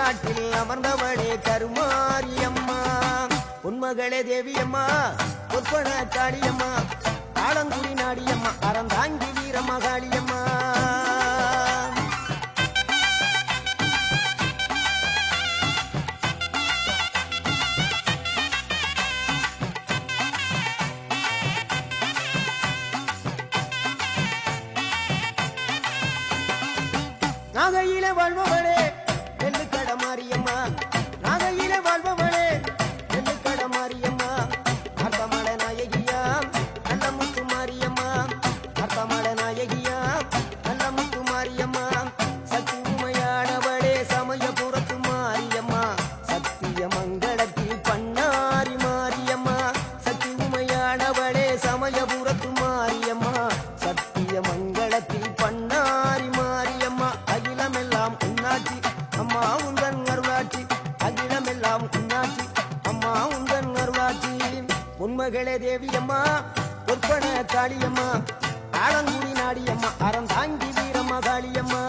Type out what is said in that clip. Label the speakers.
Speaker 1: நாட்டில் அமர்ந்தவளே கருமாரியம்மா உன்மகளே தேவியம்மா பொற்பன காளியம்மா ஆலங்குடி நாடியம்மா அறந்தாங்கி வீரமகாளியம்மா நாகையில வாழ்பவளே நெல்லுக்கட மாரியம்மா நாகையில வாழ்பவளே நெல்லுக்கட மாரியம்மா அர்த்தமட நாயகியா நல்ல முத்து மாரியம்மா அர்த்தமட நாயகியா நல்ல முத்து மாரியம்மா சக்தி உமையானவளே சமயபுரத்து மாரியம்மா சத்திய மங்களத்தில் பண்ணாரி மாரியம்மா சக்தி உமையானவளே சமயபுரத்து மாரியம்மா சத்திய மங்களத்தில் பண்ணாரி மாரியம்மா அகிலமெல்லாம் உன்னாட்சி அம்மா உந்தன் அருளாட்சி அகிலமெல்லாம் உன்னாட்சி அம்மா உந்தன் அருளாட்சி உன்மகளே தேவியம்மா பொற்பன காளியம்மா ஆலங்குடி நாடியம்மா அறந்தாங்கி வீரமகாளியம்மா